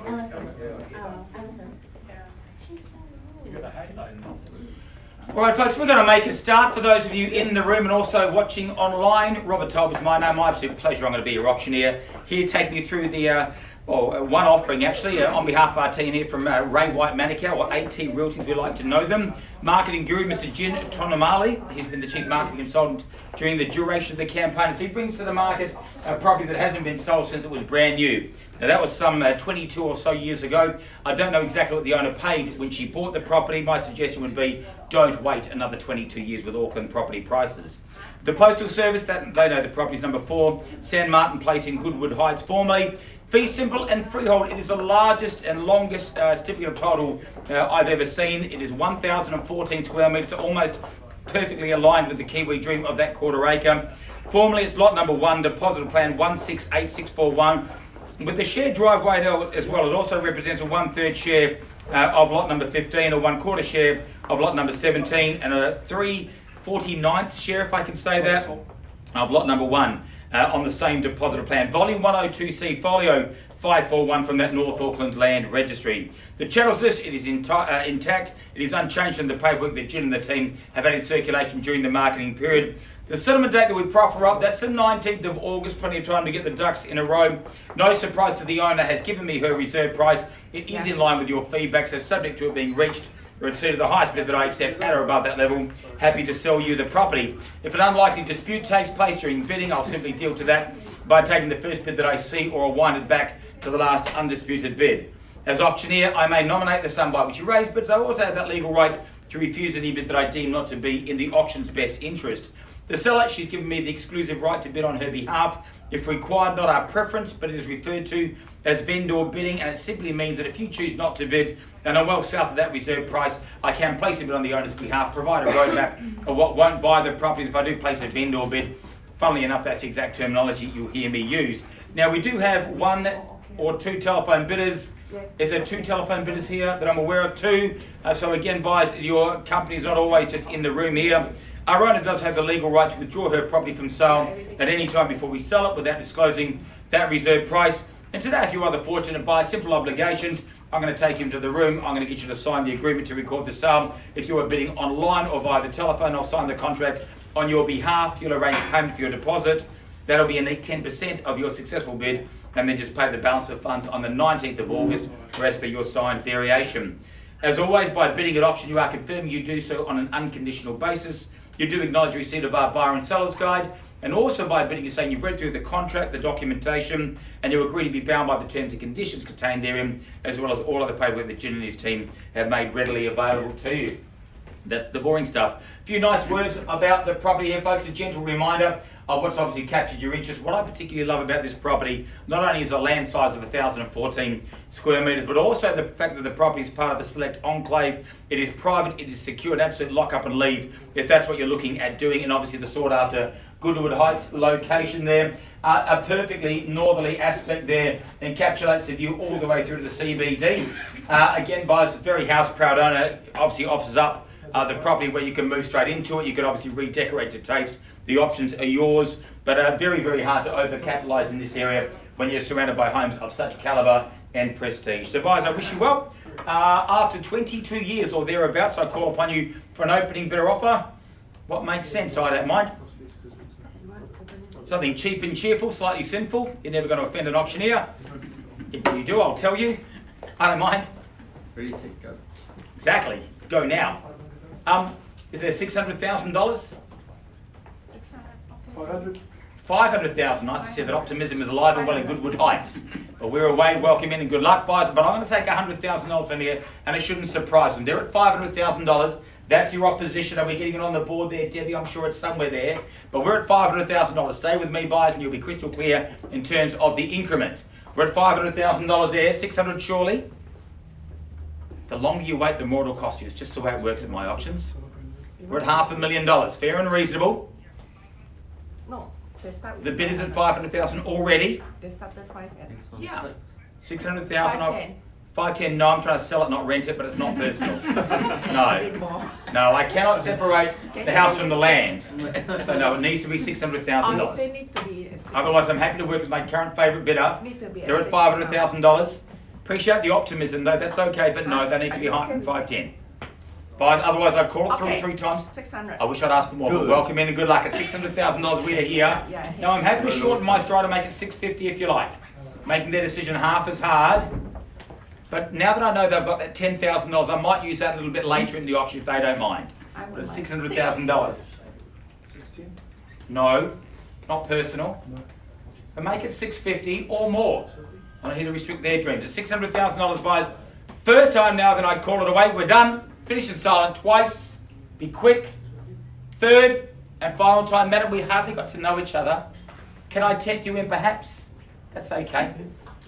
Alison. She's so rude. You got a halo in muscle. Alright folks, we're going to make a start for those of you in the room and also watching online. Robert Tolb is my name, my absolute pleasure. I'm going to be your auctioneer here taking you through the one offering actually on behalf of our team here from Ray White Manukau, or AT Realties we like to know them. Marketing guru Mr. Jin Tonamali, he's been the chief marketing consultant during the duration of the campaign. So he brings to the market a property that hasn't been sold since it was brand new. Now that was some 22 or so years ago. I don't know exactly what the owner paid when she bought the property. My suggestion would be don't wait another 22 years with Auckland property prices. The Postal Service, that they know the property is number 4, San Martin Place in Goodwood Heights formerly. Fee simple and freehold. It is the largest and longest certificate of title I've ever seen. It is 1,014 square metres, almost perfectly aligned with the Kiwi dream of that quarter acre. Formerly it's lot number 1, deposit plan 168641. With the shared driveway as well, it also represents a 1/3 share of lot number 15, a 1/4 share of lot number 17, and a 3/49th share, if I can say that, of lot number 1 on the same depositor plan. Volume 102C, folio 541 from that North Auckland Land Registry. The chattel's list, it is intact, it is unchanged in the paperwork that Jin and the team have had in circulation during the marketing period. The settlement date that we proffer up, that's the 19th of August, plenty of time to get the ducks in a row. No surprise to the owner, has given me her reserve price. It is in line with your feedback, so subject to it being reached, or exceeded the highest bid that I accept at or above that level, happy to sell you the property. If an unlikely dispute takes place during bidding, I'll simply deal to that by taking the first bid that I see, or I'll wind it back to the last undisputed bid. As auctioneer, I may nominate the sum by which you raise bids. I also have that legal right to refuse any bid that I deem not to be in the auction's best interest. The seller, she's given me the exclusive right to bid on her behalf. If required, not our preference, but it is referred to as vendor bidding, and it simply means that if you choose not to bid, and I'm well south of that reserve price, I can place a bid on the owner's behalf, provide a roadmap of what won't buy the property if I do place a vendor bid. Funnily enough, that's the exact terminology you'll hear me use. Now, we do have 1 or 2 telephone bidders. Is there 2 telephone bidders here that I'm aware of? 2. So again, buyers, your company is not always just in the room here. Our owner does have the legal right to withdraw her property from sale at any time before we sell it without disclosing that reserve price. And today, if you are the fortunate buyer, simple obligations. I'm going to take you into the room. I'm going to get you to sign the agreement to record the sale. If you are bidding online or via the telephone, I'll sign the contract on your behalf. You'll arrange payment for your deposit. That'll be a neat 10% of your successful bid, and then just pay the balance of funds on the 19th of August, or as per your signed variation. As always, by bidding at auction, you are confirming you do so on an unconditional basis. You do acknowledge receipt of our buyer and seller's guide, and also by bidding, you're saying you've read through the contract, the documentation, and you agree to be bound by the terms and conditions contained therein, as well as all other paperwork that Jin and his team have made readily available to you. That's the boring stuff. A few nice words about the property here, folks. A gentle reminder of what's obviously captured your interest. What I particularly love about this property, not only is the land size of 1,014 square metres, but also the fact that the property is part of a select enclave. It is private, it is secure, an absolute lock up and leave if that's what you're looking at doing, and obviously the sought after Goodwood Heights location there. A perfectly northerly aspect there encapsulates the view all the way through to the CBD. Again, buyers, a very house proud owner, obviously offers up the property where you can move straight into it. You could obviously redecorate to taste. The options are yours, but very, very hard to overcapitalise in this area when you're surrounded by homes of such calibre and prestige. So buyers, I wish you well. After 22 years or thereabouts, I call upon you for an opening bidder offer. What makes sense, I don't mind. Something cheap and cheerful, slightly sinful. You're never going to offend an auctioneer. If you do, I'll tell you. I don't mind. Ready, set, go. Exactly. Go now. Is there $600,000? 500,000. Nice to see that optimism is alive and well in Goodwood Heights. Well, we're away, welcome in and good luck, buyers. But I'm going to take $100,000 from here, and it shouldn't surprise them. They're at $500,000. That's your opposition. Are we getting it on the board there, Debbie? I'm sure it's somewhere there. But we're at $500,000. Stay with me, buyers, and you'll be crystal clear in terms of the increment. We're at $500,000 there. 600 surely. The longer you wait, the more it'll cost you. It's just the way it works at my auctions. We're at $500,000. Fair and reasonable. No, they start with The bid is at $500,000 already. They start at 5 and Yeah. 600,000. 510. 510. No, I'm trying to sell it, not rent it, but it's not personal. A bit No. more. No, I cannot separate the house from the land. So no, it needs to be Obviously $600,000. need to be a six. Otherwise, I'm happy to work with my current favourite bidder. Need to be a They're at six $500,000. Appreciate the optimism though, that's okay, but no, they need to be higher than 510. Guys, otherwise I'd call it Okay. three times. 600. I wish I'd asked for more, but Good. welcome in and good luck at $600,000 we are here. Yeah. Now I'm happy to shorten my stride and make it 650 if you like. Making their decision half as hard. But now that I know they've got that $10,000, I might use that a little bit later in the auction if they don't mind. I But would it's like. $600,000. 16? No, not personal. But make it 650 or more. I'm not here to restrict their dreams. It's $600,000, guys. First time now that I'd call it away. We're done. Finish in silent twice. Be quick. Third and final time, madam, we hardly got to know each other. Can I tempt you in perhaps? That's okay.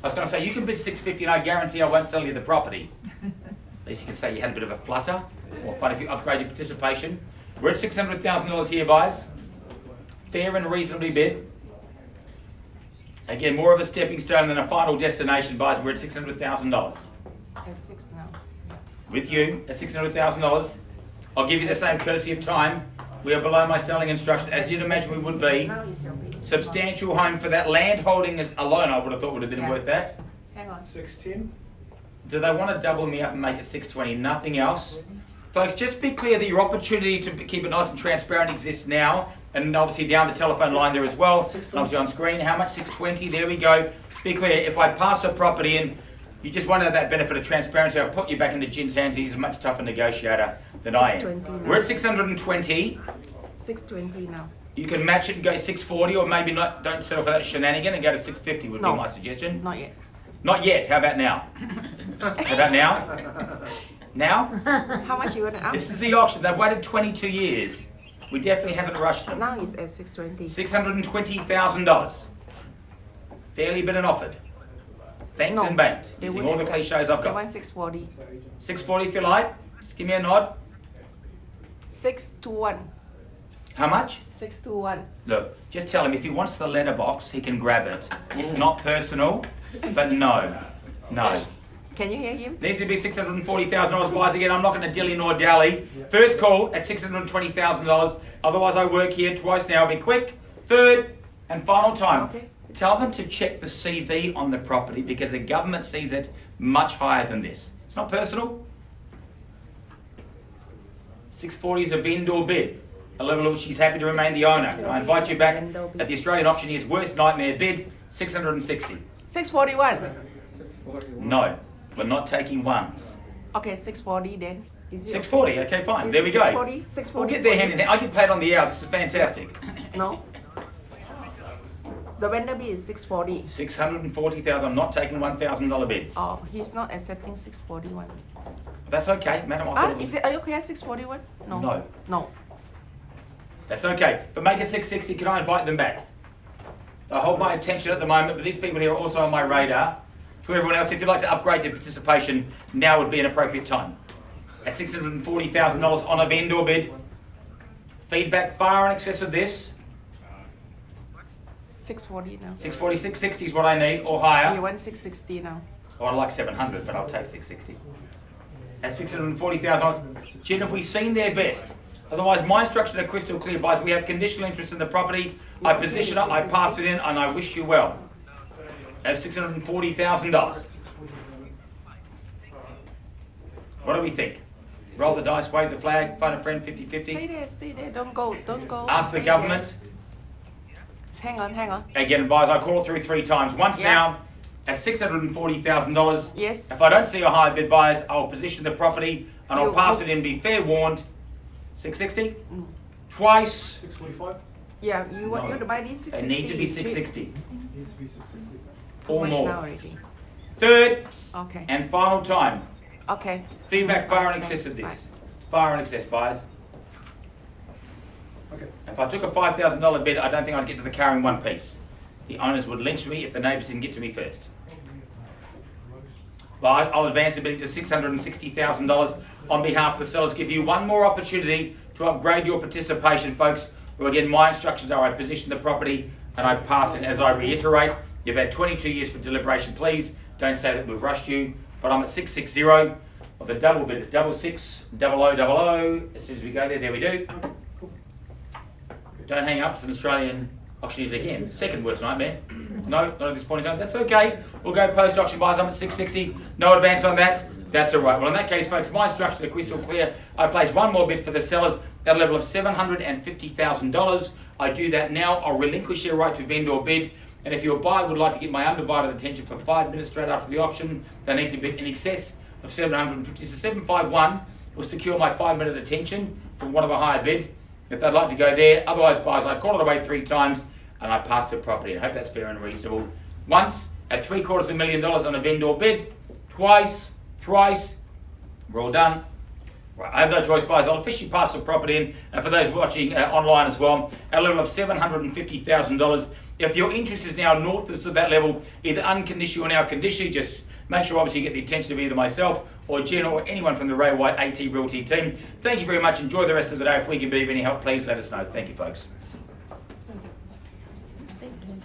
I was going to say, you can bid 650 and I guarantee I won't sell you the property. At least you can say you had a bit of a flutter. Or fun if you upgrade your participation. We're at $600,000 here, guys. Fair and reasonably bid. Again, more of a stepping stone than a final destination, guys. We're at $600,000. At 6 now. With you at $600,000. I'll give you the same courtesy of time. We are below my selling instructions, as you'd imagine we would be. Now is your bid. Substantial home for that land holding is alone, I would have thought would have been Yeah. worth that. Hang on. 16? Do they want to double me up and make it 620? Nothing else. Folks, just be clear that your opportunity to keep it nice and transparent exists now. And obviously down the telephone line there as well. And obviously on screen, how much? 620, there we go. Just be clear, if I pass a property in, you just want to have that benefit of transparency. I'll put you back into Jin's hands. He's a much tougher negotiator than I am. 620 We're at 620. 620 now. You can match it and go 640, or maybe not. Don't settle for that shenanigan and go to 650 would No. be my suggestion. Not yet. Not yet. How about now? How about now? Now? How much you want to ask? This is the auction. They've waited 22 years. We definitely haven't rushed them. Now it's at 620. $620,000. Fairly been and offered. Thanked No, and banked. they Using wouldn't all the accept. cliches I've They got. want 640. 640 if you like. Just give me a nod. 621. How much? 621. Look, just tell him if he wants the letterbox, he can grab it. It's not personal, but no. No. Can you hear him? Needs to be $640,000, guys. Again, I'm not going to dilly nor dally. First call at $620,000. Otherwise, I work here twice now. Be quick. Third and final time. Okay. Tell them to check the CV on the property because the government sees it much higher than this. It's not personal. 640 is a vendor bid. A level at which she's happy to remain the owner. I invite you back at the Australian Auctioneer's worst nightmare bid, 660. 641. No, we're not taking ones. Okay, 640 then. Is it 640, okay, fine. Is There it we go. 640? 640. We'll get there hand in hand. I get paid on the hour. This is fantastic. No. The vendor bid is 640. 640,000. I'm not taking $1,000 bids. Oh, he's not accepting 641. That's okay, madam. I thought it was, Are you okay at 641? No. No. No. That's okay. But make it 660. Can I invite them back? I hold my attention at the moment, but these people here are also on my radar. To everyone else, if you'd like to upgrade your participation, now would be an appropriate time. At $640,000 on a vendor bid. Feedback far in excess of this. 640 now. 640, 660 is what I need, or You higher. want 660 now. Oh, I like 700, but I'll take 660. At $640,000. Jen, have we seen their best? Otherwise, my instructions are crystal clear, guys. We have conditional interest in the property. I position it, I passed it in, and I wish you well. At $640,000. What do we think? Roll the dice, wave the flag, phone a friend, 50-50. Stay there. Don't go. Ask the Stay government. there. Hang on. Again, advise, I call it through 3 times. Once Yeah. now, at $640,000. Yes. If I don't see a higher bid, buyers, I'll position the property and I'll You- pass it in, be fair warned. 660? Twice. 645? Yeah, you want No. you to buy these 660. It needs to be 660 Needs to be 660. or Much more. now already. Third Okay. and final time. Okay. Feedback far in Okay, excess of fine. this. Far in excess, buyers. Okay. If I took a $5,000 bid, I don't think I'd get to the car in one piece. The owners would lynch me if the neighbours didn't get to me first. But I'll advance the bidding to $660,000 on behalf of the sellers. Give you one more opportunity to upgrade your participation, folks. Well, again, my instructions are I position the property and I pass it. As I reiterate, you've had 22 years for deliberation. Please don't say that we've rushed you. But I'm at 660. Well, the double bid is 66 0000. As soon as we go there we do. Don't hang up. It's an Australian Auctioneers again. Second worst nightmare. No, not at this point in time. That's okay. We'll go post-auction buys. I'm at 660. No advance on that. That's all right. Well, in that case, folks, my instructions are crystal clear. I place one more bid for the sellers at a level of $750,000. I do that now. I'll relinquish your right to vendor bid. And if your buyer would like to get my undivided attention for 5 minutes straight after the auction, they need to bid in excess of 750. So 751 will secure my 5-minute attention from one of a higher bid. If they'd like to go there, otherwise, buyers, I call it away 3 times and I pass the property. I hope that's fair and reasonable. Once at $750,000 on a vendor bid, twice, thrice, we're all done. Right, I have no choice, buyers. I'll officially pass the property in. And for those watching online as well, at a level of $750,000. If your interest is now north of that level, either unconditional or now conditional, just make sure obviously you get the attention of either myself or Jen or anyone from the Ray White AT Realty team. Thank you very much. Enjoy the rest of the day. If we can be of any help, please let us know. Thank you, folks. Thank you.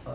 So